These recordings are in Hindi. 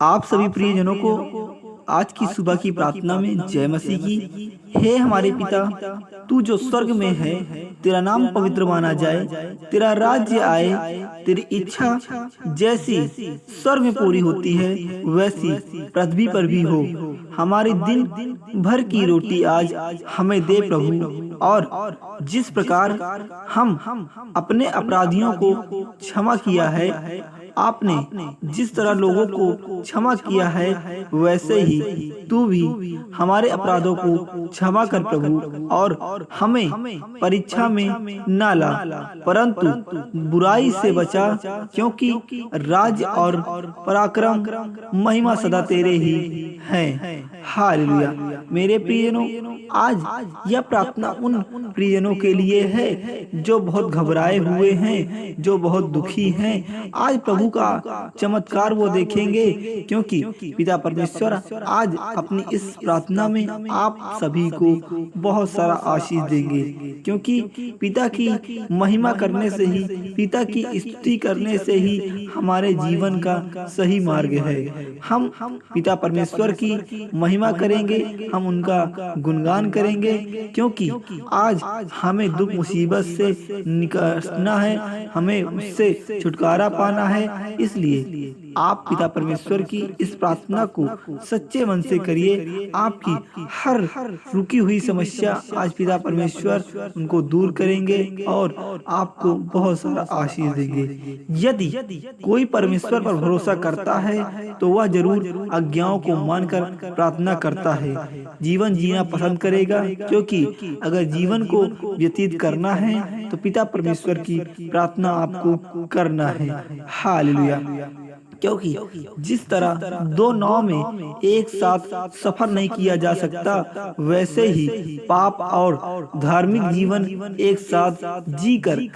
आप सभी प्रियजनों को आज की सुबह की प्रार्थना में जय मसीह की। हे हमारे पिता, तू जो स्वर्ग में है, तेरा नाम पवित्र माना जाए, तेरा राज्य आए, तेरी इच्छा जैसी स्वर्ग में पूरी होती है वैसी पृथ्वी पर भी हो। हमारे दिन भर की रोटी आज हमें दे प्रभु, और जिस प्रकार हम अपने अपराधियों को क्षमा किया है, आपने जिस तरह लोगों को क्षमा किया है वैसे ही तू भी हमारे अपराधों को क्षमा कर प्रभु, और हमें परीक्षा में ना ला, परंतु बुराई से बचा, क्योंकि राज्य और पराक्रम महिमा सदा तेरे ही हैं। हालेलुया। मेरे प्रियजनों, आज यह प्रार्थना उन प्रियजनों के लिए है जो बहुत घबराए हुए हैं, जो बहुत दुखी हैं। आज प्रभु का चमत्कार वो देखेंगे, क्योंकि पिता परमेश्वर आज अपनी इस प्रार्थना में आप सभी को बहुत सारा आशीष देंगे, क्योंकि पिता की महिमा करने से ही, पिता की स्तुति करने से ही हमारे जीवन का सही मार्ग है। हम पिता परमेश्वर की महिमा करेंगे, हम उनका गुणगान करेंगे, क्योंकि आज हमें दुख मुसीबत से निकलना है, हमें उससे छुटकारा पाना है। इसलिए आप पिता परमेश्वर की इस प्रार्थना को सच्चे मन से करिए। आपकी हर रुकी हुई समस्या आज पिता परमेश्वर उनको दूर करेंगे और आपको बहुत सारा आशीष देंगे। यदि कोई परमेश्वर पर भरोसा करता है तो वह जरूर आज्ञाओं को मानकर प्रार्थना करता है, जीवन जीना पसंद करेगा, क्योंकि अगर जीवन को व्यतीत करना है तो पिता परमेश्वर की प्रार्थना आपको करना है। हालेलुया। क्योंकि जिस तरह दो नाव में एक साथ सफर नहीं किया जा सकता, वैसे ही पाप और धार्मिक जीवन एक साथ जीकर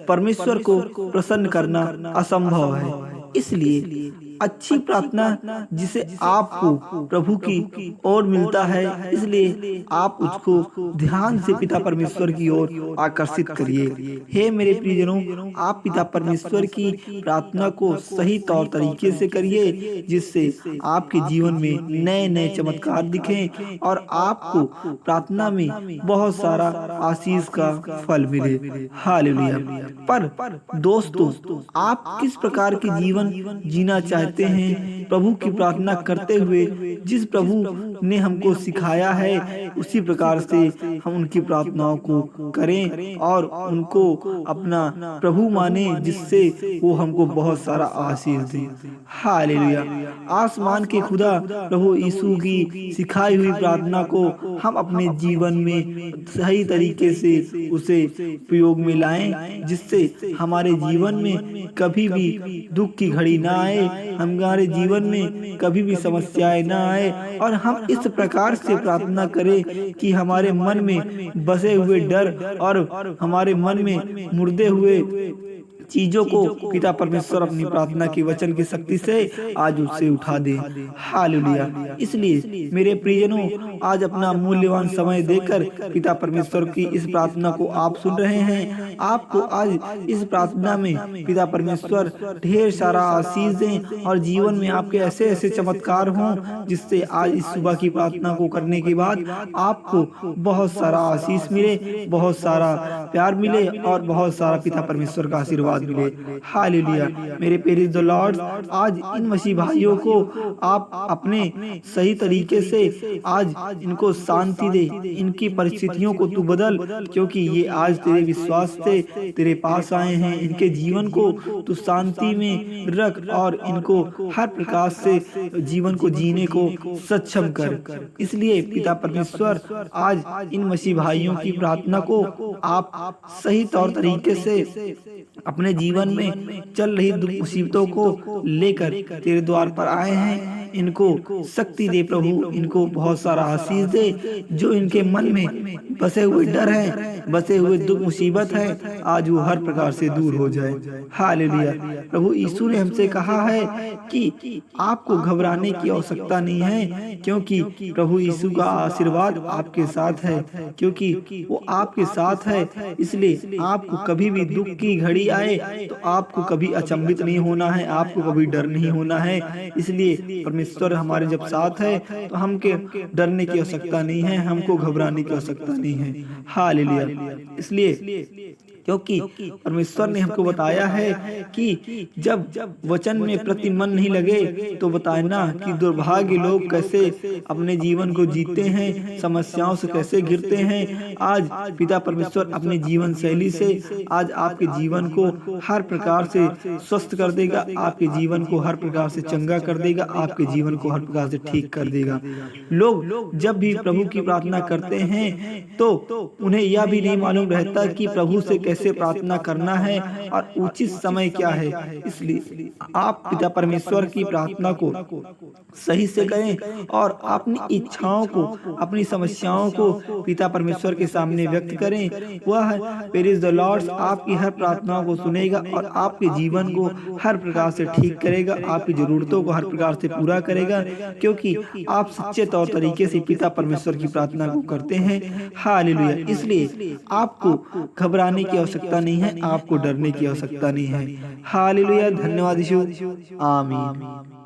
परमेश्वर को प्रसन्न करना असंभव है। इसलिए अच्छी प्रार्थना जिसे आपको प्रभु की ओर मिलता है, इसलिए आप उसको ध्यान से पिता परमेश्वर की ओर आकर्षित करिए। हे मेरे प्रियजनों, आप पिता परमेश्वर की प्रार्थना को सही तौर तरीके से करिए, जिससे आपके जीवन में नए नए चमत्कार दिखें और आपको प्रार्थना में बहुत सारा आशीष का फल मिले। हालेलुया। पर दोस्तों, आप किस प्रकार के जीवन जीना चाहते हैं? प्रभु की प्रार्थना करते हुए जिस प्रभु ने हमको सिखाया है, उसी प्रकार से हम उनकी प्रार्थनाओं को करें और उनको अपना प्रभु माने, जिससे वो हमको बहुत सारा आशीष दे। हालेलुया। आसमान के खुदा प्रभु यीशु की सिखाई हुई प्रार्थना को हम अपने जीवन में सही तरीके से उसे प्रयोग में लाएं, जिससे हमारे जीवन में कभी भी दुख की घड़ी ना आए, हमारे जीवन में कभी भी समस्याएं ना आए, और हम इस प्रकार से प्रार्थना करें कि हमारे मन में बसे हुए डर और हमारे मन में मुर्दे हुए चीजों को पिता परमेश्वर अपनी प्रार्थना की वचन की शक्ति से आज उससे उठा दे। हालेलुया। इसलिए मेरे प्रियजनों, आज अपना मूल्यवान समय देकर पिता परमेश्वर की इस प्रार्थना को आप सुन रहे हैं। आपको आज इस प्रार्थना में पिता परमेश्वर ढेर सारा आशीष दें और जीवन में आपके ऐसे ऐसे चमत्कार हों, जिससे आज इस सुबह की प्रार्थना को करने के बाद आपको बहुत सारा आशीष मिले, बहुत सारा प्यार मिले और बहुत सारा पिता परमेश्वर का आशीर्वाद मिले। हालेलुया। मेरे प्रेज द लॉर्ड, आज इन मसीह भाइयों को आप अपने सही तरीके से आज इनको शांति दे, इनकी परिस्थितियों को तू बदल, क्योंकि ये आज तेरे विश्वास से तेरे पास आए हैं। इनके जीवन को तू शांति में रख और इनको हर प्रकार से जीवन को जीने को सक्षम कर। इसलिए पिता परमेश्वर आज इन मसीह भाइयों की प्रार्थना को आप सही तौर तरीके से अपने जीवन में चल रही दुख मुसीबतों को लेकर तेरे द्वार पर आए हैं। इनको शक्ति दे प्रभु, इनको बहुत सारा आशीष दे। जो इनके मन में बसे हुए डर है, बसे हुए दुख मुसीबत है, आज वो हर प्रकार से दूर हो जाए। हालेलुया। प्रभु यीशु ने हमसे कहा है कि आपको घबराने की आवश्यकता नहीं है, क्योंकि प्रभु यीशु का आशीर्वाद आपके साथ है, क्योंकि वो आपके साथ है। इसलिए आपको कभी भी दुख की घड़ी आए तो आपको कभी अचंभित नहीं होना है, आपको कभी डर नहीं होना है। इसलिए परमेश्वर हमारे जब साथ है तो हमके डरने की आवश्यकता नहीं है, हमको घबराने की आवश्यकता नहीं है। हालेलुया। इसलिए क्योंकि परमेश्वर ने हमको बताया है कि जब वचन में प्रति मन नहीं लगे तो बताना कि दुर्भाग्य लोग कैसे अपने जीवन को जीते हैं, समस्याओं से कैसे घिरते हैं। आज पिता परमेश्वर अपने जीवन शैली से आज आपके जीवन को हर प्रकार से स्वस्थ कर देगा, आपके जीवन को हर प्रकार से चंगा कर देगा, आपके जीवन को हर प्रकार से ठीक कर देगा। लोग जब भी प्रभु की प्रार्थना करते हैं तो उन्हें यह भी नहीं मालूम रहता कि प्रभु से कैसे प्रार्थना करना है और उचित समय क्या है। इसलिए आप पिता परमेश्वर की प्रार्थना को सही से करें और अपनी इच्छाओं को, अपनी समस्याओं को पिता परमेश्वर के सामने व्यक्त करें। वह प्रेज़ द लॉर्ड आपकी हर प्रार्थनाओं को सुनेगा और आपके जीवन को हर प्रकार से ठीक करेगा, आपकी जरूरतों को हर प्रकार से पूरा करेगा, क्योंकि आप सच्चे तौर तरीके से पिता परमेश्वर की प्रार्थना को करते हैं। हालेलुया। इसलिए आपको घबराने की आवश्यकता नहीं है, आपको डरने की आवश्यकता नहीं है। हालेलुया। धन्यवाद यीशु। आमीन।